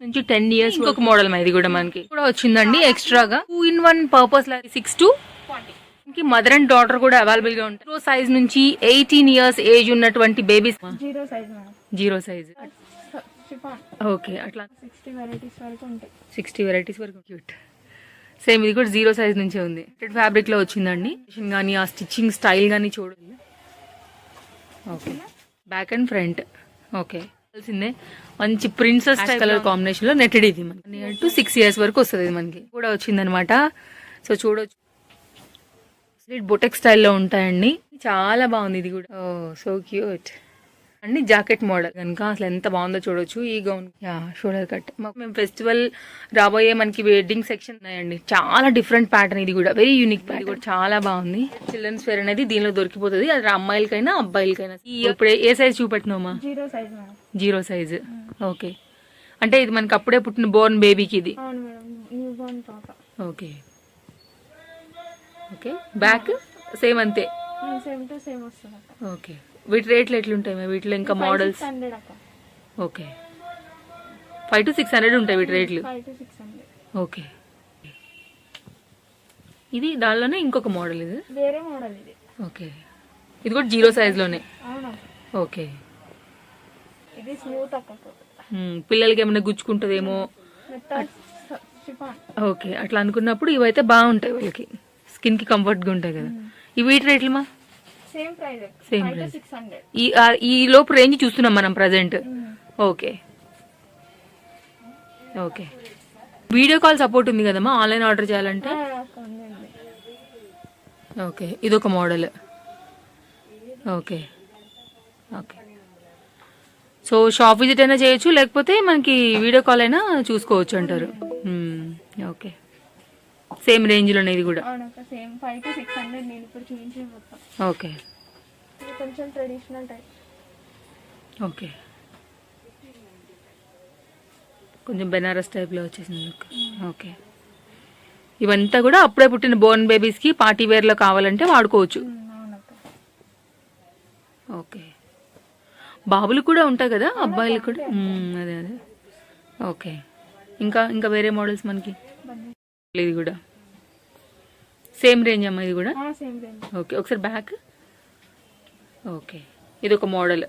నుంచి 10 years ఇంకొక model ఇది కూడా మనకి కూడా వచ్చిందండి ఎక్స్ట్రాగా 2-in-1 purpose 6 to 40 mother and daughter కూడా అవైలబుల్ గా ఉంటాయి. 0 సైజ్ నుంచి 18 years ఏజ్ ఉన్నటువంటి బేబీస్ 0 సైజ్ ఓకే అట్లా 60 వెరైటీస్ వరకు క్యూట్. సేమ్ ఇది కూడా 0 సైజ్ నుంచే ఉంది. ఫ్యాబ్రిక్ లో వచ్చిందండి కానీ ఆ స్టిచ్చింగ్ స్టైల్ గానీ చూడండి. Okay back and front okay తెలిసిందే మంచి ప్రిన్సెస్ కలర్ కాంబినేషన్ లో నెట్టెడ్ ఇది మనకి 6 years వరకు వస్తుంది మనకి కూడా వచ్చిందనమాట. సో చూడొచ్చు బొటెక్ స్టైల్లో ఉంటాయండి. చాలా బాగుంది ఇది కూడా. సో క్యూట్ అండి. జాకెట్ మోడల్ కనుక అసలు ఎంత బాగుందో చూడొచ్చు. ఈ గౌన్ షోల్డర్ కట్ మేము ఫెస్టివల్ రాబోయే మనకి వెడ్డింగ్ సెక్షన్ ఉన్నాయండి. చాలా డిఫరెంట్ ప్యాటర్న్ ఇది కూడా వెరీ యూనిక్ ప్యాటర్న్ కూడా చాలా బాగుంది. చిల్డ్రన్స్ వేర్ అనేది దీనిలో దొరికిపోతుంది. అది అమ్మాయిలకైనా అబ్బాయిలకైనా. ఇప్పుడు ఏ సైజ్ చూపెట్టినామా? 0 size okay. అంటే ఇది మనకి అప్పుడే పుట్టిన బోర్న్ బేబీకి ఇది. ఓకే ఓకే బ్యాక్ సేమ్ అంతే. ఓకే వీటి రేట్లు ఎట్లుంటాయి? వీటిలో ఇంకా మోడల్స్ ఓకే 5 to 600 ఉంటాయి వీటి రేట్లు. ఓకే ఇది దానిలోనే ఇంకొక మోడల్ ఇది వేరే మోడల్ ఇది. ఓకే ఇది కూడా 0 సైజ్ లోనే. ఓకే ఇది స్మూత్ పిల్లలకి ఏమైనా గుచ్చుకుంటుందేమో ఓకే అట్లా అనుకున్నప్పుడు ఇవైతే బాగుంటాయి వాళ్ళకి స్కిన్ కి కంఫర్ట్ గా ఉంటాయి కదా. ఈ వీటి రేట్లు మా సేమ్ ప్రైస్ ఈ లోపు రేంజ్ చూస్తున్నాం మనం present. Okay okay video call support ఉంది కదమ్మా ఆన్లైన్ ఆర్డర్ చేయాలంటే? ఓకే ఇదొక model. Okay okay so shop visit అయినా చేయొచ్చు లేకపోతే మనకి వీడియో కాల్ అయినా చూసుకోవచ్చు అంటారు. ఓకే సేమ్ రేంజ్ లోనే ఇది కూడా. ఓకే కొంచెం ట్రెడిషనల్ టైప్. ఓకే కొంచెం బెనారస్ టైప్ లో వచ్చేసింది. ఓకే ఇవంతా కూడా అప్పుడే పుట్టిన బోర్న్ బేబీస్ కి పార్టీ వేర్ లో కావాలంటే వాడుకోవచ్చు. ఓకే బాబులు కూడా ఉంటాయి కదా అబ్బాయిలు కూడా. అదే అదే ఓకే ఇంకా ఇంకా వేరే మోడల్స్ మనకి ఇది కూడా సేమ్ రేంజ్ అమ్మా ఇది కూడా. ఓకే ఒకసారి బ్యాక్. ఓకే ఇది ఒక మోడల్.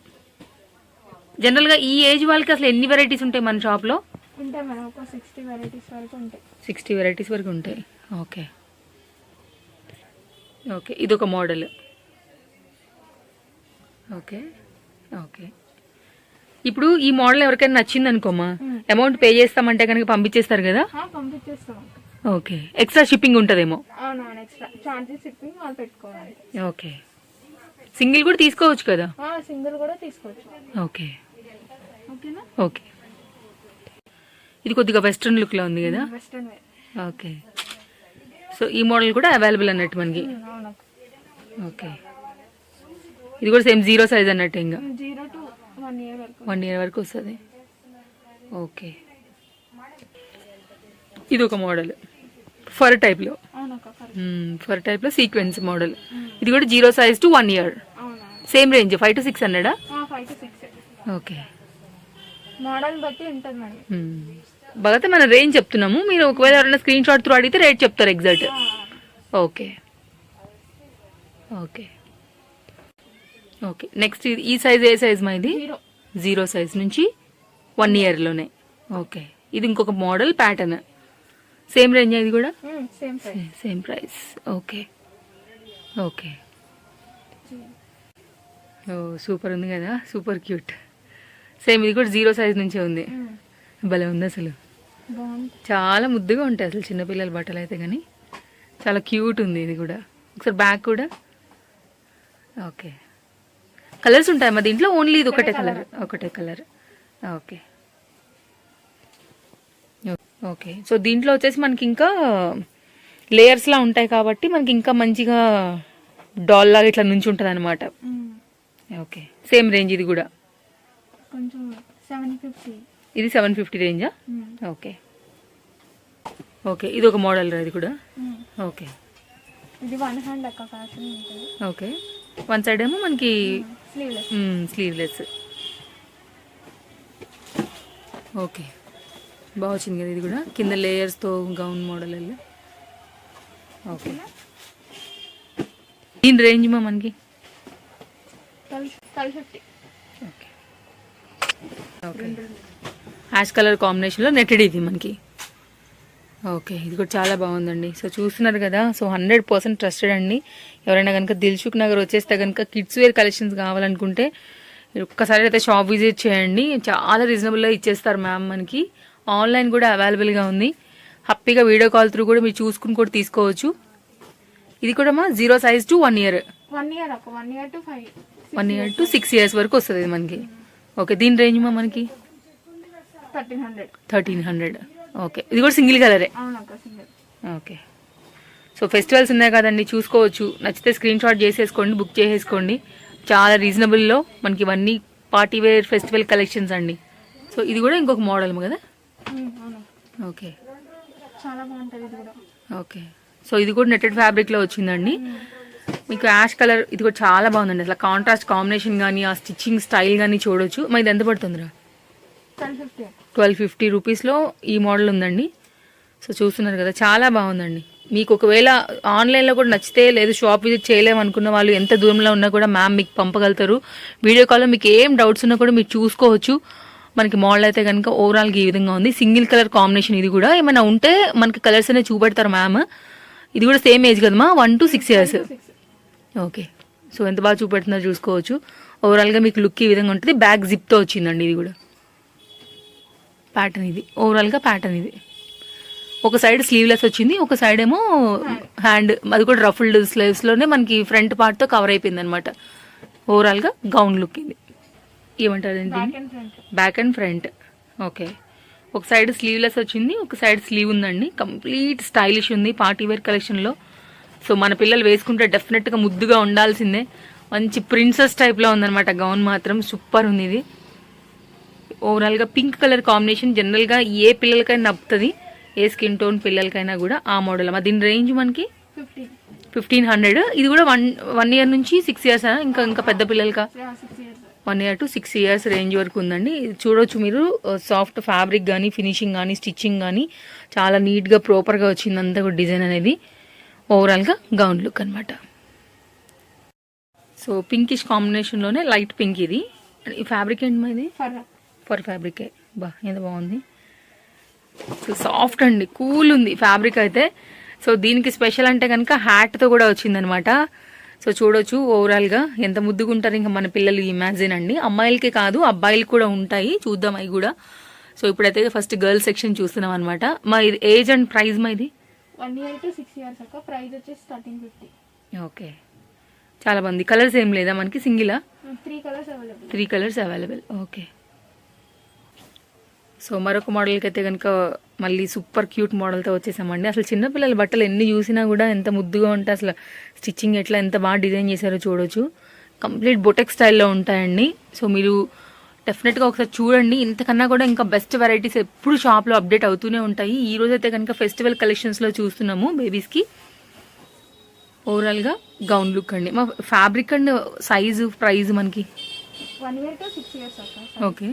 జనరల్ గా ఈ ఏజ్ వాళ్ళకి అసలు ఎన్ని వెరైటీస్ ఉంటాయి మన షాప్ లో? 60 వెరైటీస్ వరకు ఉంటాయి. ఓకే ఓకే ఇది ఒక మోడల్. ఓకే ఓకే ఇప్పుడు ఈ మోడల్ ఎవరికైనా నచ్చింది అనుకోమా అమౌంట్ పే చేస్తామంటే కనుక పంపించేస్తారు కదా? ఓకే ఎక్స్ట్రా షిప్పింగ్ ఉంటదేమో? ఓకే సింగిల్ కూడా తీసుకోవచ్చు కదా? ఓకే ఓకే ఇది కొద్దిగా వెస్ట్రన్ లుక్ లో ఉంది కదా. ఓకే సో ఈ మోడల్ కూడా అవైలబుల్ అన్నట్టు మనకి. ఓకే ఇది కూడా సేమ్ 0 సైజ్ అన్నట్టు ఇంకా 1 year వరకు వస్తుంది. ఓకే ఇది ఒక మోడల్ ఫర్ టైప్ లో సీక్వెన్స్ మోడల్. ఇది కూడా 0 size to 1 year same range 5 to 600. Okay model బట్టి ఉంటుంది మేడం. బాగా మన రేంజ్ చెప్తున్నాము. మీరు ఒకవేళ ఎవరైనా స్క్రీన్ షాట్ త్రూ అడిగితే రేట్ చెప్తారు exact. Okay okay okay next ఈ సైజ్ ఏ సైజ్ మా? ఇది 0 సైజ్ నుంచి 1 year లోనే. ఓకే ఇది ఇంకొక మోడల్ ప్యాటర్న్ సేమ్ రేంజ్ ఇది కూడా సేమ్ ప్రైస్. ఓకే ఓకే ఓ సూపర్ ఉంది కదా సూపర్ క్యూట్. సేమ్ ఇది కూడా 0 సైజ్ నుంచే ఉంది. భలే ఉంది అసలు చాలా ముద్దుగా ఉంటాయి అసలు చిన్నపిల్లల బట్టలు అయితే కానీ చాలా క్యూట్ ఉంది ఇది కూడా. ఒకసారి బ్యాక్ కూడా. ఓకే కలర్స్ ఉంటాయమ్మా దీంట్లో? ఓన్లీ ఇది ఒకటే కలర్. ఓకే ఓకే సో దీంట్లో వచ్చేసి మనకి ఇంకా లేయర్స్ లా ఉంటాయి కాబట్టి మనకి ఇంకా మంచిగా డాల్ లాగా ఇట్లా నుంచి ఉంటుంది అనమాట. ఓకే సేమ్ రేంజ్ ఇది కూడా ఇది 750 రేంజా? ఓకే ఓకే ఇది ఒక మోడల్ రా ఇది కూడా. ఓకే ఓకే వన్ సైడ్ ఏమో మనకి స్లీవ్లెస్. ఓకే బాగా వచ్చింది కదా ఇది కూడా, కింద లేయర్స్తో గౌన్ మోడల్. ఓకే, దీని రేంజ్ మా మనకి 1250. ఓకే ఓకే, యాష్ కలర్ కాంబినేషన్లో నెట్టెడ్ ఇది మనకి. ఓకే, ఇది కూడా చాలా బాగుందండి. సో చూస్తున్నారు కదా, సో 100% ట్రస్టెడ్ అండి. ఎవరైనా కనుక దిల్సుఖ్ నగర్ వచ్చేస్తే కనుక కిడ్స్ వేర్ కలెక్షన్స్ కావాలనుకుంటే ఒక్కసారి అయితే షాప్ విజిట్ చేయండి. చాలా రీజనబుల్గా ఇచ్చేస్తారు మ్యామ్. మనకి ఆన్లైన్ కూడా అవైలబుల్గా ఉంది. హ్యాపీగా వీడియో కాల్ త్రూ కూడా మీరు చూసుకుని కూడా తీసుకోవచ్చు. ఇది కూడా మా 0 size to 1 year, 1 year అక్క, 1 year to 5, 1 year to 6 years వరకు వస్తుంది ఇది మనకి. ఓకే, దీని రేంజ్ మా మనకి 1300. ఓకే, ఇది కూడా సింగిల్ కలరే. అవునక్క, సింగిల్. ఓకే, సో ఫెస్టివల్స్ ఉన్నాయి కదండి, చూసుకోవచ్చు. నచ్చితే స్క్రీన్ షాట్ చేసేసుకోండి, బుక్ చేసేసుకోండి. చాలా రీజనబుల్లో మనకి ఇవన్నీ పార్టీ వేర్ ఫెస్టివల్ కలెక్షన్స్ అండి. సో ఇది కూడా ఇంకొక మోడల్ కదా. ఓకే, చాలా బాగుంటుంది ఇది కూడా. ఓకే, సో ఇది కూడా నెట్టెడ్ ఫ్యాబ్రిక్లో వచ్చిందండి మీకు. యాష్ కలర్ ఇది కూడా చాలా బాగుందండి. అసలు కాంట్రాస్ట్ కాంబినేషన్ కానీ ఆ స్టిచ్చింగ్ స్టైల్ కానీ చూడొచ్చు. మరి ఇది ఎంత పడుతుందిరా? 1250 రూపీస్లో ఈ మోడల్ ఉందండి. సో చూస్తున్నారు కదా, చాలా బాగుందండి. మీకు ఒకవేళ ఆన్లైన్లో కూడా నచ్చితే, లేదు షాప్ విజిట్ చేయలేము అనుకున్న వాళ్ళు ఎంత దూరంలో ఉన్నా కూడా మ్యామ్ మీకు పంపగలుగుతారు. వీడియో కాల్లో మీకు ఏం డౌట్స్ ఉన్నా కూడా మీరు చూసుకోవచ్చు. మనకి మోడల్ అయితే కనుక ఓవరాల్గా ఈ విధంగా ఉంది. Single colour combination. ఇది కూడా ఏమైనా ఉంటే మనకి కలర్స్ అనేవి చూపెడతారు మ్యామ్. ఇది కూడా సేమ్ ఏజ్ కదమ్మా, 1 to 6 years. ఓకే, సో ఎంత బాగా చూపెడుతుందో చూసుకోవచ్చు. ఓవరాల్గా మీకు లుక్ ఈ విధంగా ఉంటుంది. బ్యాక్ జిప్తో వచ్చిందండి ఇది కూడా. ప్యాటర్న్ ఇది ఓవరాల్గా ప్యాటర్న్ ఇది. ఒక సైడ్ స్లీవ్లెస్ వచ్చింది, ఒక సైడ్ ఏమో హ్యాండ్, అది కూడా రఫుల్డ్ స్లీవ్స్లోనే మనకి ఫ్రంట్ పార్ట్తో కవర్ అయిపోయింది అనమాట. ఓవరాల్గా గౌన్ లుక్ ఇది. ఏమంటారు ఏంటి? Back and front. ఓకే, ఒక సైడ్ స్లీవ్లెస్ వచ్చింది, ఒక సైడ్ స్లీవ్ ఉందండి. కంప్లీట్ స్టైలిష్ ఉంది పార్టీ వేర్ కలెక్షన్లో. సో మన పిల్లలు వేసుకుంటే డెఫినెట్గా ముద్దుగా ఉండాల్సిందే. మంచి ప్రిన్సెస్ టైప్లో ఉందన్నమాట గౌన్ మాత్రం. సూపర్ ఉంది ఇది. ఓవరాల్గా పింక్ కలర్ కాంబినేషన్. జనరల్గా ఏ పిల్లలకైనా నప్పుతుంది, ఏ స్కిన్ టోన్ పిల్లలకైనా కూడా. ఆ మోడల్ అమ్మా. దీని రేంజ్ మనకి 1500. ఇది కూడా 1 year నుంచి 6 years ఇంకా పెద్ద పిల్లలకా? 1 year to 6 years రేంజ్ వరకు ఉందండి. చూడొచ్చు మీరు. సాఫ్ట్ ఫ్యాబ్రిక్ కానీ, ఫినిషింగ్ కానీ, స్టిచ్చింగ్ కానీ చాలా నీట్గా ప్రాపర్గా వచ్చింది అంతా కూడా డిజైన్ అనేది. ఓవరాల్గా గౌన్ లుక్ అనమాట. సో పింకిష్ కాంబినేషన్లోనే లైట్ పింక్ ఇది. ఈ ఫ్యాబ్రిక్ ఏంటి ఇది? ఫర్ ఫ్యాబ్రికే. బా ఎంత బాగుంది. సాఫ్ట్ అండి, కూల్ ఉంది ఫ్యాబ్రిక్ అయితే. సో దీనికి స్పెషల్ అంటే కనుక హ్యాట్తో కూడా వచ్చిందనమాట. సో చూడొచ్చు ఓవరాల్గా ఎంత ముద్దుగా ఉంటారు ఇంకా మన పిల్లలు. ఇమాజిన్ అండి, అమ్మాయిలకి కాదు అబ్బాయిలకి కూడా ఉంటాయి. చూద్దాం అవి కూడా. సో ఇప్పుడైతే ఫస్ట్ గర్ల్స్ సెక్షన్ చూస్తున్నాం అనమాట. మా ఇది ఏజ్ అండ్ ప్రైస్ మా ఇది 1 year to 6 years అక్క. ప్రైస్ వచ్చేసి 1350. ఓకే, చాలా బాగుంది. కలర్స్ ఏం లేదా మనకి? సింగిలా? 3 కలర్స్ అవైలబుల్. ఓకే, సో మరొక మోడల్కి అయితే కనుక మళ్ళీ సూపర్ క్యూట్ మోడల్తో వచ్చేసామండి. అసలు చిన్నపిల్లల బట్టలు ఎన్ని చూసినా కూడా ఎంత ముద్దుగా ఉంటాయి. అసలు స్టిచ్చింగ్ ఎట్లా ఎంత బాగా డిజైన్ చేశారో చూడొచ్చు. కంప్లీట్ బొటెక్ స్టైల్లో ఉంటాయండి. సో మీరు డెఫినెట్గా ఒకసారి చూడండి. ఇంతకన్నా కూడా ఇంకా బెస్ట్ వెరైటీస్ ఎప్పుడు షాప్లో అప్డేట్ అవుతూనే ఉంటాయి. ఈ రోజు అయితే కనుక ఫెస్టివల్ కలెక్షన్స్లో చూస్తున్నాము బేబీస్కి. ఓవరాల్గా గౌన్ లుక్ అండి. మా ఫ్యాబ్రిక్ అండ్ సైజు ప్రైస్ మనకి 1 year to 6 years అక్క. ఓకే,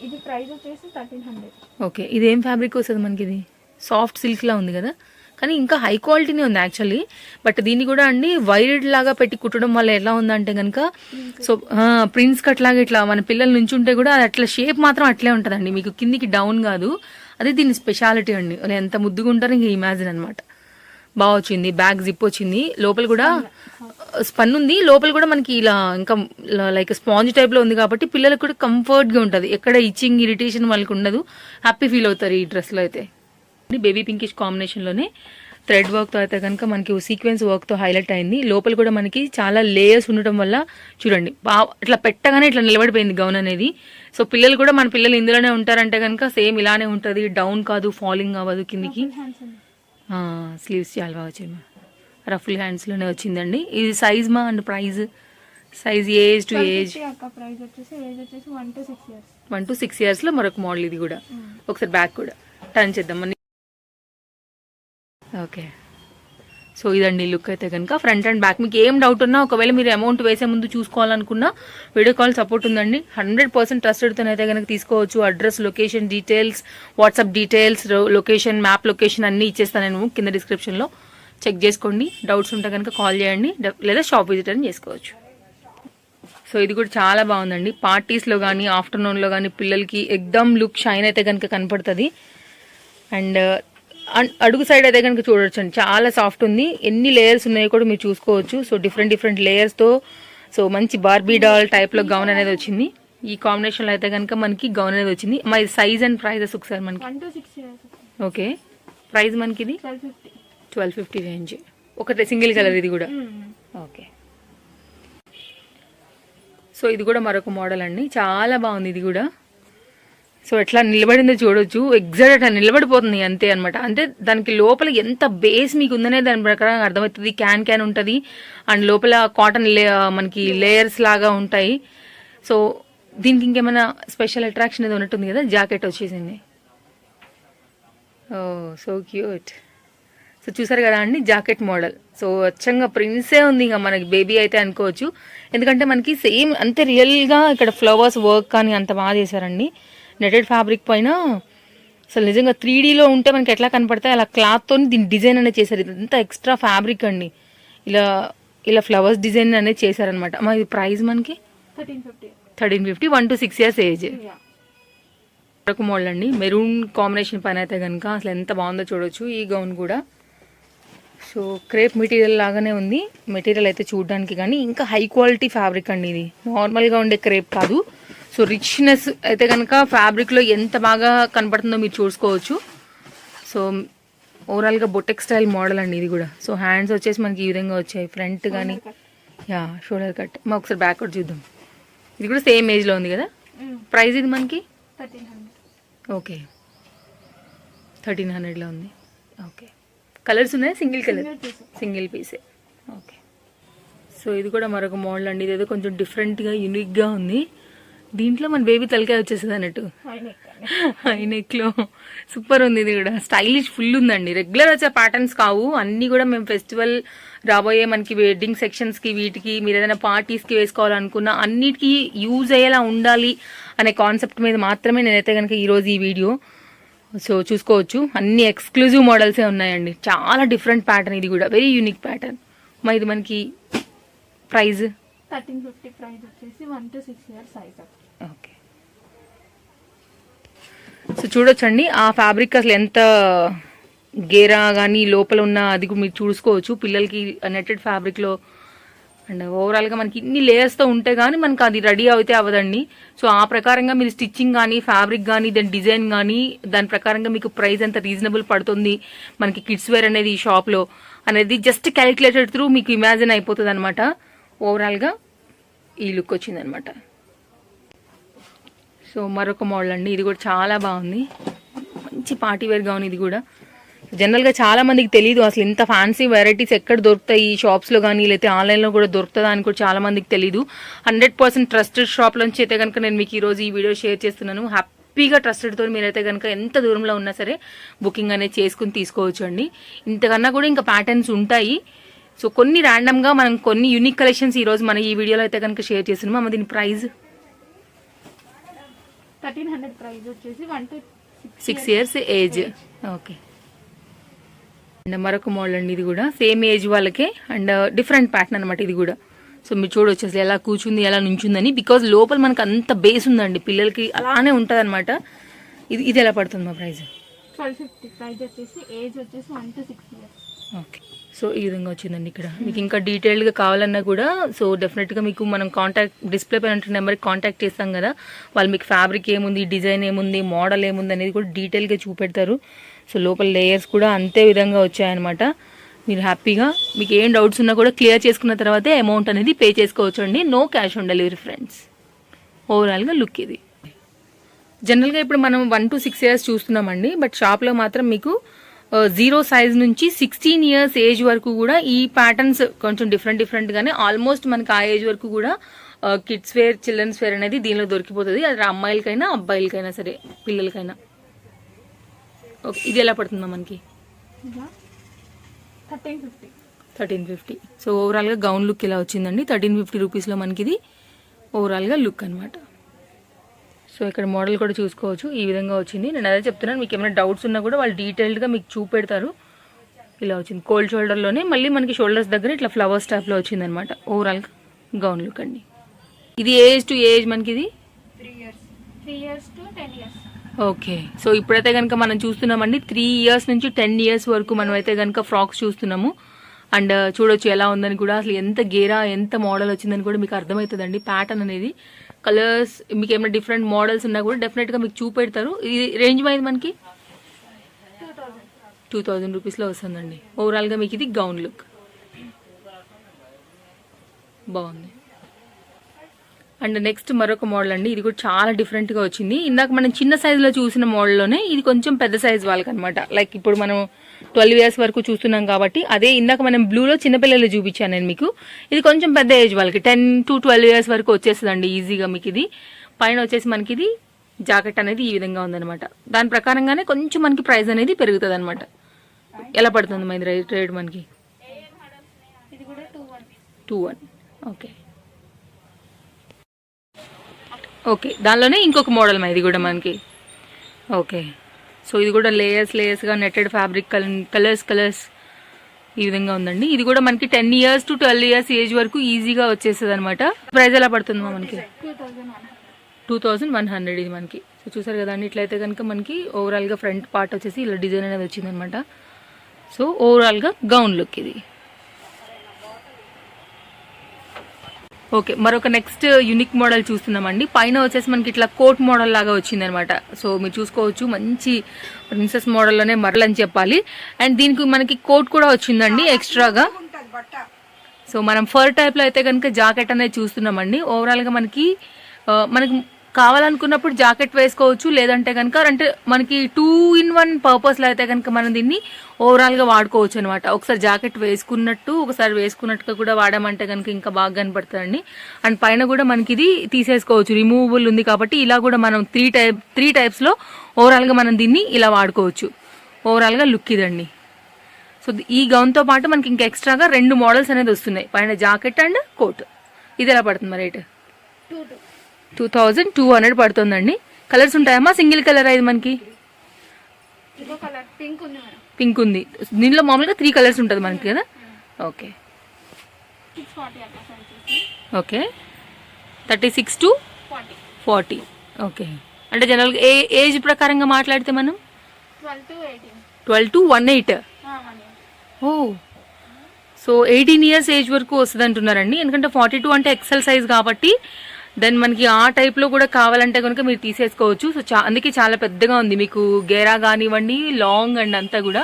ఇది ప్రైస్ వచ్చేసి 1300. ఓకే, ఇదేం ఫ్యాబ్రిక్ వస్తుంది మనకి? ఇది సాఫ్ట్ సిల్క్లా ఉంది కదా, కానీ ఇంకా హై క్వాలిటీనే ఉంది యాక్చువల్లీ. బట్ దీన్ని కూడా అండి వైడ్ లాగా పెట్టి కుట్టడం వల్ల ఎలా ఉందంటే కనుక, సో ప్రిన్స్ కట్ లాగా ఇట్లా మన పిల్లల నుంచి ఉంటే కూడా అది అట్లా షేప్ మాత్రం అట్లే ఉంటుందండి, మీకు కిందికి డౌన్ కాదు. అదే దీని స్పెషాలిటీ అండి. ఎంత ముద్దుగా ఉంటారో ఇంకా ఇమాజిన్ అనమాట. బాగా వచ్చింది. బ్యాక్ జిప్ వచ్చింది. లోపల కూడా స్పన్ ఉంది. లోపల కూడా మనకి ఇలా ఇంకా లైక్ స్పాంజ్ టైప్ లో ఉంది కాబట్టి పిల్లలకు కూడా కంఫర్ట్ గా ఉంటది. ఎక్కడ ఇచ్చింగ్ ఇరిటేషన్ వాళ్ళకి ఉండదు. హ్యాపీ ఫీల్ అవుతారు ఈ డ్రెస్ లో అయితే. బేబీ పింకిష్ కాంబినేషన్ లోనే థ్రెడ్ వర్క్ తో అయితే కనుక మనకి సీక్వెన్స్ వర్క్ తో హైలైట్ అయింది. లోపల కూడా మనకి చాలా లేయర్స్ ఉండటం వల్ల చూడండి ఇట్లా పెట్టగానే ఇట్లా నిలబడిపోయింది గౌన్ అనేది. సో పిల్లలు కూడా మన పిల్లలు ఇందులోనే ఉంటారంటే కనుక సేమ్ ఇలానే ఉంటది. డౌన్ కాదు, ఫాలింగ్ అవ్వదు కిందికి. స్లీవ్స్ చాలా బాగా వచ్చాయి. రఫుల్ హ్యాండ్స్ లోనే వచ్చిందండి. ఇది సైజ్ మా and price? Size age to age 1 to 6 years లో మరొక మోడల్ ఇది కూడా. ఒకసారి బ్యాక్ కూడా టర్న్ చేద్దాం. ఓకే, సో ఇదండి లుక్ అయితే కనుక ఫ్రంట్ అండ్ బ్యాక్. మీకు ఏం డౌట్ ఉన్నా ఒకవేళ మీరు అమౌంట్ వేసే ముందు చూసుకోవాలనుకున్నా వీడియో కాల్ సపోర్ట్ ఉందండి. 100% ట్రస్టెడ్తో అయితే కనుక తీసుకోవచ్చు. Address, location details, WhatsApp details, location, map location అన్నీ ఇచ్చేస్తాను నేను కింద డిస్క్రిప్షన్లో. చెక్ చేసుకోండి. డౌట్స్ ఉంటే కనుక కాల్ చేయండి లేదా షాప్ విజిట్ అని చేసుకోవచ్చు. సో ఇది కూడా చాలా బాగుందండి. పార్టీస్లో కానీ ఆఫ్టర్నూన్లో కానీ పిల్లలకి ఎగ్దమ్ లుక్ షైన్ అయితే కనుక కనపడుతుంది. అండ్ అడుగు సైడ్ అయితే కనుక చూడొచ్చు అండి, చాలా సాఫ్ట్ ఉంది. ఎన్ని లేయర్స్ ఉన్నాయో కూడా మీరు చూసుకోవచ్చు. సో డిఫరెంట్ లేయర్స్తో సో మంచి బార్బీ డాల్ టైప్లో గౌన్ అనేది వచ్చింది. ఈ కాంబినేషన్లో అయితే కనుక మనకి గౌన్ అనేది వచ్చింది. మరి సైజ్ అండ్ ప్రైజెస్ ఒకసారి మనకి. 1 to 6 years. ఓకే, ప్రైస్ మనకి ఇది 1250. 1250 రేంజ్. ఒకటే సింగిల్ కలర్ ఇది కూడా. ఓకే, సో ఇది కూడా మరొక మోడల్ అండి, చాలా బాగుంది ఇది కూడా. సో ఎట్లా నిలబడిందో చూడొచ్చు, ఎగ్జాక్ట్ అట్లా నిలబడిపోతుంది అంతే అనమాట. అంటే దానికి లోపల ఎంత బేస్ మీకు ఉందనే దాని ప్రకారం అర్థమవుతుంది. క్యాన్ ఉంటుంది అండ్ లోపల కాటన్ మనకి లేయర్స్ లాగా ఉంటాయి. సో దీనికి ఇంకేమైనా స్పెషల్ అట్రాక్షన్ ఏదో ఉన్నట్టుంది కదా, జాకెట్ వచ్చేసింది. ఓ సో క్యూట్. సో చూసారు కదా అండి జాకెట్ మోడల్. సో అచ్చంగా ప్రిన్సే ఉంది ఇంకా మనకి బేబీ అయితే అనుకోవచ్చు. ఎందుకంటే మనకి సేమ్ అంతే రియల్గా ఇక్కడ ఫ్లవర్స్ వర్క్ కానీ అంత బాగా చేశారండి. నెటెడ్ ఫ్యాబ్రిక్ పైన అసలు నిజంగా 3Dలో ఉంటే మనకి ఎట్లా కనపడతాయి అలా క్లాత్తో దీని డిజైన్ అనేది చేశారు. ఇదంతా ఎక్స్ట్రా ఫ్యాబ్రిక్ అండి, ఇలా ఫ్లవర్స్ డిజైన్ అనేది చేశారనమాట. ఇది ప్రైస్ మనకి 1350, 1 to 6 years ఏజ్. మరొక మోడల్ అండి, మెరూన్ కాంబినేషన్ పైన అయితే కనుక అసలు ఎంత బాగుందో చూడొచ్చు. ఈ గౌన్ కూడా సో క్రేప్ మెటీరియల్ లాగానే ఉంది. మెటీరియల్ అయితే చూడడానికి కానీ ఇంకా హై క్వాలిటీ ఫ్యాబ్రిక్ అండి, ఇది నార్మల్గా ఉండే క్రేప్ కాదు. సో రిచ్నెస్ అయితే కనుక ఫ్యాబ్రిక్లో ఎంత బాగా కనపడుతుందో మీరు చూసుకోవచ్చు. సో ఓవరాల్గా బొటెక్ స్టైల్ మోడల్ అండి ఇది కూడా. సో హ్యాండ్స్ వచ్చేసి మనకి ఈ విధంగా వచ్చాయి, ఫ్రంట్ కానీ షోల్డర్ కట్. ఒకసారి బ్యాక్వర్డ్ చూద్దాం. ఇది కూడా సేమ్ ఏజ్లో ఉంది కదా. ప్రైస్ ఇది మనకి 1300. ఓకే, 1300లో ఉంది. ఓకే, కలర్స్ ఉన్నాయి, సింగిల్ కలర్, సింగిల్ పీసే. ఓకే, సో ఇది కూడా మరొక మోడల్ అండి. ఇదేదో కొంచెం డిఫరెంట్గా యూనిక్గా ఉంది. దీంట్లో మన బేబీ తలకాయ వచ్చేస్తుంది అన్నట్టు, హై నెక్లో. సూపర్ ఉంది ఇది కూడా, స్టైలిష్ ఫుల్ ఉందండి. రెగ్యులర్ వచ్చే ప్యాటర్న్స్ కావు అన్నీ కూడా. మేము ఫెస్టివల్ రాబోయే మనకి వెడ్డింగ్ సెక్షన్స్కి వీటికి మీరు ఏదైనా పార్టీస్కి వేసుకోవాలనుకున్నా అన్నిటికీ యూజ్ అయ్యేలా ఉండాలి అనే కాన్సెప్ట్ మీద మాత్రమే నేనైతే కనుక ఈరోజు ఈ వీడియో సో చూసుకోవచ్చు. అన్ని ఎక్స్క్లూజివ్ మోడల్సే ఉన్నాయండి, చాలా డిఫరెంట్ ప్యాటర్న్. ఇది కూడా వెరీ యూనిక్ ప్యాటర్న్. ఇది మనకి ప్రైజ్ 1350. ప్రైస్ వచ్చేసి 1 to 6 years size. Okay, so చూడొచ్చండి ఆ ఫ్యాబ్రిక్ అసలు ఎంత గేరా కానీ లోపల ఉన్న అది మీరు చూసుకోవచ్చు. పిల్లలకి నెట్టెడ్ ఫ్యాబ్రిక్లో అండ్ ఓవరాల్గా మనకి ఇన్ని లేయర్స్తో ఉంటే కానీ మనకి అది రెడీ అయితే అవ్వదండి. సో ఆ ప్రకారంగా మీరు స్టిచ్చింగ్ కానీ ఫ్యాబ్రిక్ కానీ దాని డిజైన్ కానీ దాని ప్రకారంగా మీకు ప్రైస్ ఎంత రీజనబుల్ పడుతుంది మనకి కిడ్స్ వేర్ అనేది ఈ షాప్లో అనేది జస్ట్ క్యాలిక్యులేటెడ్ త్రూ మీకు ఇమాజిన్ అయిపోతుంది అనమాట. ఓవరాల్గా ఈ లుక్ వచ్చిందనమాట. సో మరొక మోడల్ అండి, ఇది కూడా చాలా బాగుంది. మంచి పార్టీ వేర్ గౌన్ ఇది కూడా. జనరల్గా చాలా మందికి తెలియదు అసలు ఇంత ఫ్యాన్సీ వెరైటీస్ ఎక్కడ దొరుకుతాయి ఈ షాప్స్లో కానీ లేకపోతే ఆన్లైన్లో కూడా దొరుకుతుందా అని కూడా చాలా మందికి తెలియదు. 100% ట్రస్టెడ్ షాప్ నుంచి అయితే కనుక నేను మీకు ఈరోజు ఈ వీడియో షేర్ చేస్తున్నాను. హ్యాపీగా ట్రస్టెడ్తో మీరైతే కనుక ఎంత దూరంలో ఉన్నా సరే బుకింగ్ అనేది చేసుకుని తీసుకోవచ్చు అండి. ఇంతకన్నా కూడా ఇంకా ప్యాటర్న్స్ ఉంటాయి. సో కొన్ని ర్యాండమ్గా మనం కొన్ని యూనిక్ కలెక్షన్స్ ఈరోజు మనం ఈ వీడియోలో అయితే కనుక షేర్ చేస్తున్నాం. దీని ప్రైస్ 1300. ప్రైస్ వచ్చేసి 1 to 6 years age. Okay, and మరొక మోడల్ అండి, ఇది కూడా సేమ్ ఏజ్ వాళ్ళకే అండ్ డిఫరెంట్ ప్యాటర్న్ అనమాట ఇది కూడా. సో మీరు చూడొచ్చు అసలు ఎలా కూర్చుంది ఎలా నుంచుందని, బికాజ్ లోపల మనకు అంత బేస్ ఉందండి, పిల్లలకి అలానే ఉంటుంది అనమాట. ఇది ఎలా పడుతుంది మా ప్రైస్? 1250. ప్రైస్ వచ్చేసి ఏజ్ వచ్చేసి 1 to 6 years. ఓకే, సో ఈ విధంగా వచ్చిందండి ఇక్కడ. మీకు ఇంకా డీటెయిల్డ్గా కావాలన్నా కూడా సో డెఫినెట్గా మీకు మనం డిస్ప్లే పైన నెంబర్కి కాంటాక్ట్ చేస్తాం కదా, వాళ్ళు మీకు ఫ్యాబ్రిక్ ఏముంది, డిజైన్ ఏముంది, మోడల్ ఏముంది అనేది కూడా డీటెయిల్గా చూపెడతారు. సో లోపల లేయర్స్ కూడా అంతే విధంగా వచ్చాయన్నమాట. మీరు హ్యాపీగా మీకు ఏం డౌట్స్ ఉన్నా కూడా క్లియర్ చేసుకున్న తర్వాతే అమౌంట్ అనేది పే చేసుకోవచ్చు అండి. No cash on delivery friends. ఓవరాల్గా లుక్ ఇది. జనరల్గా ఇప్పుడు మనం 1 to 6 years చూస్తున్నామండి, బట్ షాప్లో మాత్రం మీకు 0 size నుంచి 16 years ఏజ్ వరకు కూడా ఈ ప్యాటర్న్స్ కొంచెం డిఫరెంట్ గానే ఆల్మోస్ట్ మనకి ఆ ఏజ్ వరకు కూడా కిడ్స్ వేర్, చిల్డ్రన్స్ వేర్ అనేది దీనిలో దొరికిపోతుంది. అది అమ్మాయిలకైనా అబ్బాయిలకైనా సరే పిల్లలకైనా. ఓకే, ఇది ఎలా పడుతుందా మనకి? 1350. 1350. సో ఓవరాల్గా గౌన్ లుక్ ఇలా వచ్చిందండి. 1350 రూపీస్లో మనకి ఇది ఓవరాల్గా లుక్ అనమాట. సో ఇక్కడ మోడల్ కూడా చూసుకోవచ్చు, ఈ విధంగా వచ్చింది. నేను అదే చెప్తున్నాను, మీకు ఏమైనా డౌట్స్ ఉన్నా కూడా వాళ్ళు డీటెయిల్డ్గా మీకు చూపెడతారు. ఇలా వచ్చింది కోల్డ్ షోల్డర్లోనే, మళ్ళీ మనకి షోల్డర్స్ దగ్గర ఇట్లా ఫ్లవర్స్ టైప్లో వచ్చింది అనమాట. ఓవరాల్గా గౌన్ లుక్ అండి. ఇది ఏజ్ టు ఏజ్ మనకి ఇది 3 years to 10 years. Okay. So ఇప్పుడైతే కనుక మనం చూస్తున్నామండి 3 years నుంచి 10 years వరకు మనం అయితే కనుక ఫ్రాక్స్ చూస్తున్నాము. అండ్ చూడొచ్చు ఎలా ఉందని కూడా, అసలు ఎంత గేరా ఎంత మోడల్ వచ్చిందని కూడా మీకు అర్థమవుతుందండి. ప్యాటర్న్ అనేది, కలర్స్, మీకు ఏమైనా డిఫరెంట్ మోడల్స్ ఉన్నా కూడా డెఫినెట్గా మీకు చూపెడతారు. ఇది రేంజ్ వైజ్ మనకి 2000 రూపీస్లో వస్తుందండి. ఓవరాల్గా మీకు ఇది గౌన్ లుక్ బాగుంది. అండ్ నెక్స్ట్ మరొక మోడల్ అండి, ఇది కూడా చాలా డిఫరెంట్గా వచ్చింది. ఇందాక మనం చిన్న సైజులో చూసిన మోడల్లోనే ఇది కొంచెం పెద్ద సైజ్ వాళ్ళకి అనమాట. లైక్ ఇప్పుడు మనం 12 years వరకు చూస్తున్నాం కాబట్టి, అదే ఇందాక మనం బ్లూలో చిన్నపిల్లలు చూపించాను నేను మీకు. ఇది కొంచెం పెద్ద ఏజ్ వాళ్ళకి 10 to 12 years వరకు వచ్చేస్తుందండి ఈజీగా మీకు. ఇది పైన వచ్చేసి మనకి ఇది జాకెట్ అనేది ఈ విధంగా ఉందన్నమాట. దాని ప్రకారంగానే కొంచెం మనకి ప్రైస్ అనేది పెరుగుతుంది అనమాట. ఎలా పడుతుంది మన రేట్ మనకి? ఇది కూడా 21. Okay okay. దానిలోనే ఇంకొక మోడల్ ఇది కూడా మనకి. ఓకే. సో ఇది కూడా లేయర్స్గా నెట్టెడ్ ఫ్యాబ్రిక్, కలర్స్ ఈ విధంగా ఉందండి. ఇది కూడా మనకి 10 years to 12 years ఏజ్ వరకు ఈజీగా వచ్చేస్తుంది అనమాట. ప్రైస్ ఎలా పడుతుంది మనకి? 2100 ఇది మనకి. సో చూసారు కదా అండి, ఇట్లయితే కనుక మనకి ఓవరాల్గా ఫ్రంట్ పార్ట్ వచ్చేసి ఇలా డిజైన్ అనేది వచ్చింది అనమాట. సో ఓవరాల్గా గౌన్ లుక్ ఇది. ఓకే, మరొక నెక్స్ట్ యూనిక్ మోడల్ చూస్తున్నామండి. పైన వచ్చేసి మనకి ఇట్లా కోట్ మోడల్ లాగా వచ్చింది అనమాట. సో మీరు చూసుకోవచ్చు, మంచి ప్రిన్సెస్ మోడల్లోనే మరలని చెప్పాలి. అండ్ దీనికి మనకి కోట్ కూడా వచ్చిందండి ఎక్స్ట్రాగా. సో మనం ఫర్ టైప్లో అయితే కనుక జాకెట్ అనేది చూస్తున్నామండి. ఓవరాల్గా మనకి కావాలనుకున్నప్పుడు జాకెట్ వేసుకోవచ్చు, లేదంటే కనుక అంటే మనకి 2-in-1 పర్పస్లో అయితే కనుక మనం దీన్ని ఓవరాల్గా వాడుకోవచ్చు అనమాట. ఒకసారి జాకెట్ వేసుకున్నట్టు, ఒకసారి వేసుకున్నట్టుగా కూడా వాడామంటే కనుక ఇంకా బాగా కనపడుతుందండి. అండ్ పైన కూడా మనకి ఇది తీసేసుకోవచ్చు, రిమూవబుల్ ఉంది కాబట్టి ఇలా కూడా మనం త్రీ టైప్స్లో ఓవరాల్గా మనం దీన్ని ఇలా వాడుకోవచ్చు. ఓవరాల్గా లుక్ ఇదండి. సో ఈ గౌన్తో పాటు మనకి ఇంకా ఎక్స్ట్రాగా 2 మోడల్స్ అనేది వస్తున్నాయి, పైన జాకెట్ అండ్ కోట్. ఇది ఎలా పడుతుంది మరి రేట్? 2200 పడుతుందండి. కలర్స్ ఉంటాయమ్మా? సింగిల్ కలర్ ఇది మనకి పింక్ ఉంది. దీనిలో మామూలుగా 3 కలర్స్ ఉంటుంది మనకి కదా. Okay okay. 36 to 40. ఓకే. అంటే జనరల్గా ఏజ్ ప్రకారంగా మాట్లాడితే మనం 12 to 18. ఓ, సో 18 years ఏజ్ వరకు వస్తుంది అంటున్నారండి. ఎందుకంటే 42 అంటే ఎక్సెల్ సైజ్ కాబట్టి దెన్ మనకి ఆ టైప్లో కూడా కావాలంటే కనుక మీరు తీసేసుకోవచ్చు. సో అందుకే చాలా పెద్దగా ఉంది మీకు, గేరా కానివ్వండి, లాంగ్ అండ్ అంతా కూడా.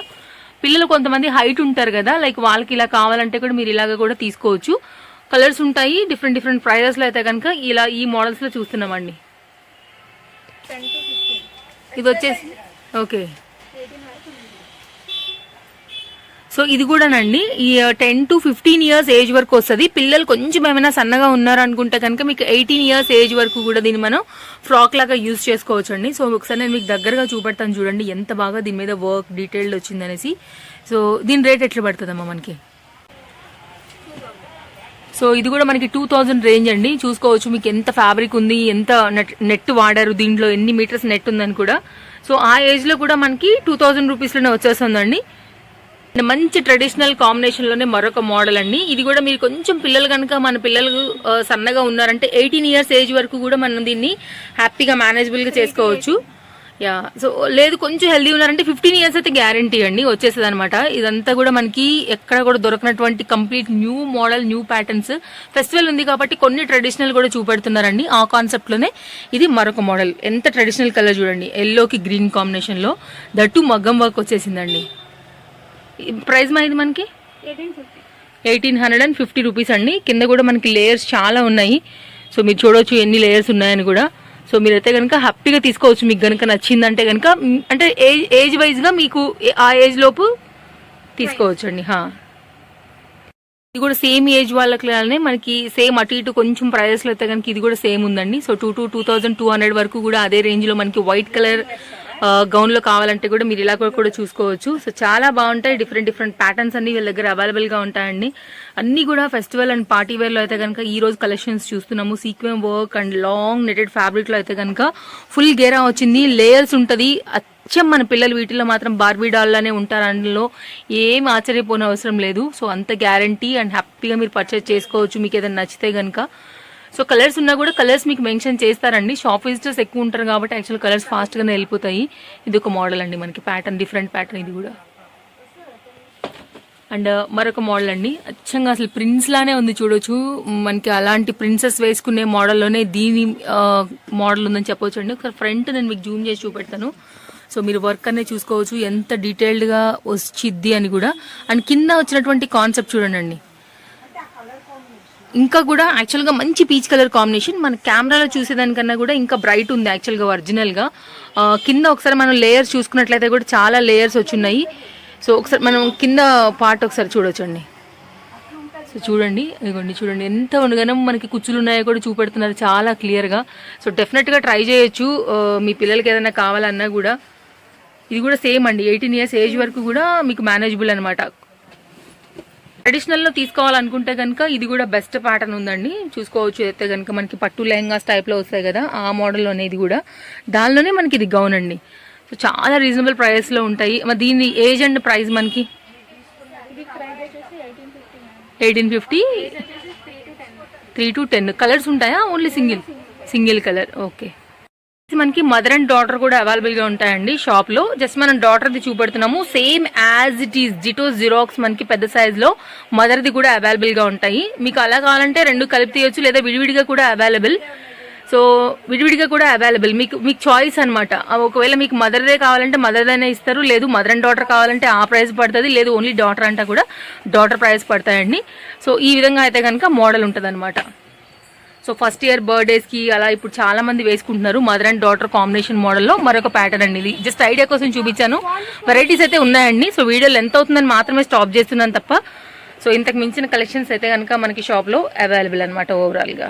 పిల్లలు కొంతమంది హైట్ ఉంటారు కదా, లైక్ వాళ్ళకి ఇలా కావాలంటే కూడా మీరు ఇలాగ కూడా తీసుకోవచ్చు. కలర్స్ ఉంటాయి, డిఫరెంట్ ప్రైజెస్లో అయితే కనుక ఇలా ఈ మోడల్స్లో చూస్తున్నామండి. ఇది వచ్చేసి ఓకే. సో ఇది కూడానండి ఈ 10 to 15 years ఏజ్ వరకు వస్తుంది. పిల్లలు కొంచెం ఏమైనా సన్నగా ఉన్నారనుకుంటే కనుక మీకు 18 years ఏజ్ వరకు కూడా దీన్ని మనం ఫ్రాక్ లాగా యూజ్ చేసుకోవచ్చు అండి. సో ఒకసారి నేను మీకు దగ్గరగా చూపెడతాను చూడండి ఎంత బాగా దీని మీద వర్క్ డీటెయిల్డ్ వచ్చింది అనేసి. సో దీని రేట్ ఎట్లా పడుతుందమ్మా మనకి? సో ఇది కూడా మనకి 2000 రేంజ్ అండి. చూసుకోవచ్చు మీకు ఎంత ఫ్యాబ్రిక్ ఉంది, ఎంత నెట్ వాడారు, దీంట్లో ఎన్ని మీటర్స్ నెట్ ఉందని కూడా. సో ఆ ఏజ్లో కూడా మనకి 2000 రూపీస్లోనే వచ్చేస్తుందండి. మంచి ట్రెడిషనల్ కాంబినేషన్ లోనే మరొక మోడల్ అండి. ఇది కూడా మీరు కొంచెం పిల్లలు కనుక మన పిల్లలు సన్నగా ఉన్నారంటే 18 years ఏజ్ వరకు కూడా మనం దీన్ని హ్యాపీగా మేనేజబుల్ గా చేసుకోవచ్చు. యా, సో లేదు కొంచెం హెల్దీ ఉన్నారంటే 15 years అయితే గ్యారంటీ అండి వచ్చేస్తుంది అనమాట. ఇదంతా కూడా మనకి ఎక్కడ కూడా దొరకనటువంటి complete new model, new patterns. Festival ఉంది కాబట్టి కొన్ని ట్రెడిషనల్ కూడా చూపెడుతున్నారండి. ఆ కాన్సెప్ట్ లోనే ఇది మరొక మోడల్. ఎంత ట్రెడిషనల్ కలర్ చూడండి, ఎల్లోకి గ్రీన్ కాంబినేషన్ లో, దట్టు మగ్గం వర్క్ వచ్చేసిందండి. ప్రైస్ ఇది మనకి 1850 రూపీస్ అండి. కింద కూడా మనకి లేయర్స్ చాలా ఉన్నాయి. సో మీరు చూడవచ్చు ఎన్ని లేయర్స్ ఉన్నాయని కూడా. సో మీరైతే కనుక హ్యాపీగా తీసుకోవచ్చు మీకు కనుక నచ్చిందంటే కనుక. అంటే ఏజ్ వైజ్గా మీకు ఆ ఏజ్ లోపు తీసుకోవచ్చు అండి. ఇది కూడా సేమ్ ఏజ్ వాళ్ళకి మనకి సేమ్ అటు ఇటు కొంచెం ప్రైజెస్లో అయితే కనుక ఇది కూడా సేమ్ ఉందండి. సో 2200 వరకు కూడా అదే రేంజ్లో మనకి వైట్ కలర్ గౌన్లో కావాలంటే కూడా మీరు ఇలా కూడా చూసుకోవచ్చు. సో చాలా బాగుంటాయి. డిఫరెంట్ ప్యాటర్న్స్ అన్ని వీళ్ళ దగ్గర అవైలబుల్గా ఉంటాయండి. అన్ని కూడా ఫెస్టివల్ అండ్ పార్టీ వేర్లో అయితే కనుక ఈ రోజు కలెక్షన్స్ చూస్తున్నాము. Sequin work and long netted ఫ్యాబ్రిక్లో అయితే కనుక ఫుల్ గేరా వచ్చింది. లేయర్స్ ఉంటుంది. అచ్చం మన పిల్లలు వీటిలో మాత్రం బార్బీ డాల్లానే ఉంటారు. అందులో ఏం ఆశ్చర్యపోని అవసరం లేదు. సో అంత గ్యారంటీ అండ్ హ్యాపీగా మీరు పర్చేస్ చేసుకోవచ్చు మీకు ఏదైనా నచ్చితే కనుక. సో కలర్స్ ఉన్నా కూడా కలర్స్ మీకు మెన్షన్ చేస్తారండి. షాప్ విజిటర్స్ ఎక్కువ ఉంటారు కాబట్టి యాక్చువల్ కలర్స్ ఫాస్ట్గానే వెళ్ళిపోతాయి. ఇది ఒక మోడల్ అండి, మనకి ప్యాటర్న్ డిఫరెంట్ ప్యాటర్న్ ఇది కూడా. అండ్ మరొక మోడల్ అండి, అచ్చంగా అసలు ప్రిన్స్ లానే ఉంది చూడొచ్చు. మనకి అలాంటి ప్రిన్సెస్ వేసుకునే మోడల్లోనే దీని మోడల్ ఉందని చెప్పొచ్చు అండి. ఒకసారి ఫ్రంట్ నేను మీకు జూమ్ చేసి చూపెడతాను. సో మీరు వర్క్ అనేది చూసుకోవచ్చు ఎంత డీటెయిల్డ్గా వచ్చిద్ది అని కూడా. అండ్ కింద వచ్చినటువంటి కాన్సెప్ట్ చూడండి, ఇంకా కూడా యాక్చువల్గా మంచి పీచ్ కలర్ కాంబినేషన్. మన కెమెరాలో చూసేదానికన్నా కూడా ఇంకా బ్రైట్ ఉంది యాక్చువల్గా ఒరిజినల్గా. కింద ఒకసారి మనం లేయర్స్ చూసుకున్నట్లయితే కూడా చాలా లేయర్స్ వచ్చున్నాయి. సో ఒకసారి మనం కింద పార్ట్ ఒకసారి చూడొచ్చండి. సో చూడండి, ఇదిగోండి చూడండి ఎంత ఉండగానో మనకి కుచ్చులు ఉన్నాయో కూడా చూపెడుతున్నారు చాలా క్లియర్గా. సో డెఫినెట్గా ట్రై చేయొచ్చు మీ పిల్లలకి ఏదైనా కావాలన్నా కూడా. ఇది కూడా సేమ్ అండి, 18 years ఏజ్ వరకు కూడా మీకు మేనేజబుల్ అనమాట. ట్రెడిషనల్లో తీసుకోవాలనుకుంటే కనుక ఇది కూడా బెస్ట్ ప్యాటర్న్ ఉందండి, చూసుకోవచ్చు. అయితే కనుక మనకి పట్టు లెహంగాస్ టైప్లో వస్తాయి కదా, ఆ మోడల్లోనే ఇది కూడా. దానిలోనే మనకి ఇది గౌన్ అండి. సో చాలా రీజనబుల్ ప్రైస్లో ఉంటాయి. మరి దీని ఏజ్ అండ్ ప్రైస్ మనకి 1850, 3 to 10 కలర్స్ ఉంటాయా? Only single colour. ఓకే. మనకి మదర్ అండ్ డాటర్ కూడా అవైలబుల్ గా ఉంటాయండి షాప్ లో. జస్ట్ మనం డాటర్ ది చూపెడుతున్నాము. Same as it is ditto xerox మనకి పెద్ద సైజ్ లో మదర్ ది కూడా అవైలబుల్ గా ఉంటాయి. మీకు అలా కావాలంటే రెండు కలిపి తీయొచ్చు, లేదా విడివిడిగా కూడా అవైలబుల్. సో విడివిడిగా కూడా అవైలబుల్, మీకు చాయిస్ అనమాట. ఒకవేళ మీకు మదర్దే కావాలంటే మదర్దనే ఇస్తారు, లేదు మదర్ అండ్ డాటర్ కావాలంటే ఆ ప్రైస్ పడుతుంది, లేదు ఓన్లీ డాటర్ అంటే కూడా డాటర్ ప్రైస్ పడతాయండి. సో ఈ విధంగా అయితే కనుక మోడల్ ఉంటుంది అనమాట. సో ఫస్ట్ ఇయర్ బర్త్డేస్కి అలా ఇప్పుడు చాలా మంది వేసుకుంటున్నారు మదర్ అండ్ డాటర్ కాంబినేషన్ మోడల్లో. మరొక ప్యాటర్న్ అండి ఇది, జస్ట్ ఐడియా కోసం చూపించాను. వెరైటీస్ అయితే ఉన్నాయండి. సో వీడియో లెంత్ అవుతుందని మాత్రమే స్టాప్ చేస్తున్నాను తప్ప. సో ఇంతకు మించిన కలెక్షన్స్ అయితే కనుక మనకి షాప్లో అవైలబుల్ అనమాట ఓవరాల్గా.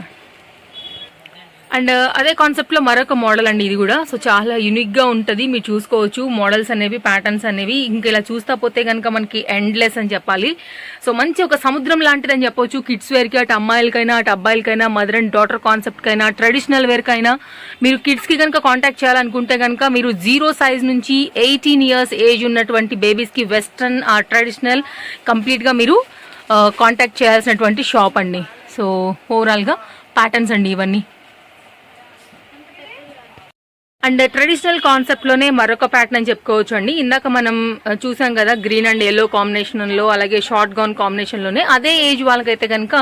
అండ్ అదే కాన్సెప్ట్లో మరొక మోడల్ అండి ఇది కూడా. సో చాలా యూనిక్గా ఉంటుంది, మీరు చూసుకోవచ్చు మోడల్స్ అనేవి, ప్యాటర్న్స్ అనేవి. ఇంకా ఇలా చూస్తా పోతే కనుక మనకి ఎండ్లెస్ అని చెప్పాలి. సో మంచి ఒక సముద్రం లాంటిది అని చెప్పొచ్చు. కిడ్స్ వేర్కి, అటు అమ్మాయిలకైనా అటు అబ్బాయిలకైనా, మదర్ అండ్ డాటర్ కాన్సెప్ట్కైనా, ట్రెడిషనల్ వేర్కైనా, మీరు కిడ్స్కి కనుక కాంటాక్ట్ చేయాలనుకుంటే కనుక మీరు 0 size నుంచి 18 years ఏజ్ ఉన్నటువంటి బేబీస్కి వెస్ట్రన్ ట్రెడిషనల్ కంప్లీట్గా మీరు కాంటాక్ట్ చేయాల్సినటువంటి షాప్ అండి. సో ఓవరాల్గా ప్యాటర్న్స్ అండి ఇవన్నీ. అండ్ ట్రెడిషనల్ కాన్సెప్ట్లోనే మరొక ప్యాటర్న్ అని చెప్పుకోవచ్చు అండి. ఇందాక మనం చూసాం కదా గ్రీన్ అండ్ ఎల్లో కాంబినేషన్లో, అలాగే షార్ట్ గౌన్ కాంబినేషన్లోనే అదే ఏజ్ వాళ్ళకైతే కనుక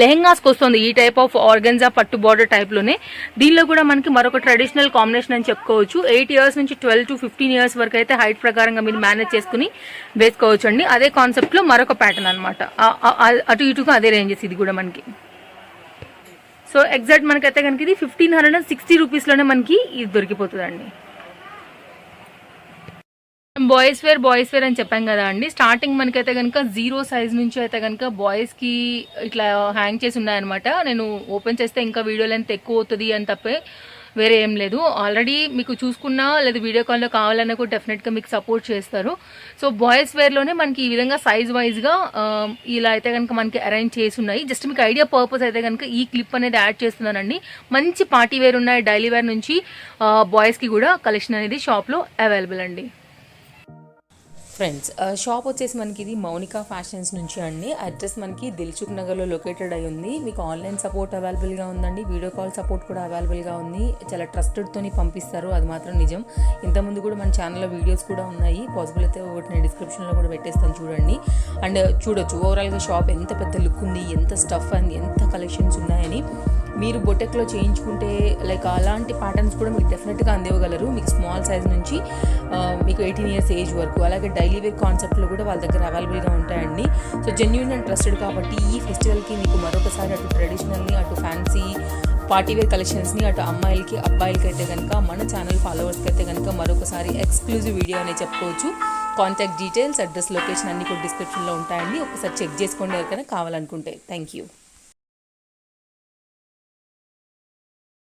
లెహెంగాస్కి వస్తుంది ఈ టైప్ ఆఫ్ ఆర్గన్జా పట్టు బార్డర్ టైప్లోనే. దీనిలో కూడా మనకి మరొక ట్రెడిషనల్ కాంబినేషన్ అని చెప్పుకోవచ్చు. 8 years నుంచి 12 to 15 years వరకు అయితే హైట్ ప్రకారంగా మీరు మేనేజ్ చేసుకుని వేసుకోవచ్చు అండి. అదే కాన్సెప్ట్లో మరొక ప్యాటర్న్ అనమాట. అటు ఇటుగా అదే రేంజెస్ ఇది కూడా మనకి. సో ఎగ్జాక్ట్ మనకైతే కనుక ఇది 1560 రూపీస్లోనే మనకి ఇది దొరికిపోతుందండి. బాయ్స్ వేర్ అని చెప్పాం కదా అండి. స్టార్టింగ్ మనకైతే కనుక 0 size నుంచి అయితే కనుక బాయ్స్కి ఇట్లా హ్యాంగ్ చేసి ఉన్నాయన్నమాట. నేను ఓపెన్ చేస్తే ఇంకా వీడియో లెంత్ ఎక్కువ అవుతుంది అని తప్పే వేరే ఏం లేదు. ఆల్రెడీ మీకు చూసుకున్నా లేదా వీడియో కాల్లో కావాలన్నా కూడా డెఫినెట్గా మీకు సపోర్ట్ చేస్తారు. సో బాయ్స్ వేర్లోనే మనకి ఈ విధంగా సైజ్ వైజ్గా ఇలా అయితే కనుక మనకి అరేంజ్ చేసి ఉన్నాయి. జస్ట్ మీకు ఐడియా పర్పస్ అయితే కనుక ఈ క్లిప్ అనేది యాడ్ చేస్తున్నానండి. మంచి పార్టీ వేర్ ఉన్నాయి, డైలీ వేర్ నుంచి బాయ్స్కి కూడా కలెక్షన్ అనేది షాప్లో అవైలబుల్ అండి. ఫ్రెండ్స్ షాప్ వచ్చేసి మనకి ఇది మౌనికా ఫ్యాషన్స్ నుంచి అండి. అడ్రస్ మనకి దిల్సుఖ్ నగర్లో లొకేటెడ్ అయి ఉంది. మీకు ఆన్లైన్ సపోర్ట్ అవైలబుల్గా ఉందండి, వీడియో కాల్ సపోర్ట్ కూడా అవైలబుల్గా ఉంది. చాలా ట్రస్టెడ్తోని పంపిస్తారు, అది మాత్రం నిజం. ఇంతకుముందు కూడా మన ఛానల్లో వీడియోస్ కూడా ఉన్నాయి, పాసిబుల్ అయితే ఒకటి నేను డిస్క్రిప్షన్లో కూడా పెట్టేస్తాను చూడండి. అండ్ చూడొచ్చు ఓవరాల్గా షాప్ ఎంత పెద్ద లుక్ ఉంది, ఎంత స్టఫ్ అండ్ ఎంత కలెక్షన్స్ ఉన్నాయని. మీరు బొటెక్లో చేయించుకుంటే లైక్ అలాంటి ప్యాటర్న్స్ కూడా మీకు డెఫినెట్గా అందివ్వగలరు. మీకు స్మాల్ సైజ్ నుంచి మీకు 18 years ఏజ్ వరకు, అలాగే డైలీ వేర్ కాన్సెప్ట్లో కూడా వాళ్ళ దగ్గర అవైలబుల్గా ఉంటాయండి. సో జెన్యూన్ అండ్ ట్రస్టెడ్ కాబట్టి ఈ ఫెస్టివల్కి మీకు మరొకసారి అటు ట్రెడిషనల్ని, అటు ఫ్యాన్సీ పార్టీ వేర్ కలెక్షన్స్ని, అటు అమ్మాయిలకి అబ్బాయిలకి అయితే కనుక మన ఛానల్ ఫాలోవర్స్కి అయితే కనుక మరొకసారి ఎక్స్క్లూజివ్ వీడియో అనే చెప్పుకోవచ్చు. కాంటాక్ట్ డీటెయిల్స్, అడ్రస్, లొకేషన్ అన్నీ కూడా డిస్క్రిప్షన్లో ఉంటాయండి. ఒకసారి చెక్ చేసుకోండి ఎవరికైనా కావాలనుకుంటే. Thank you.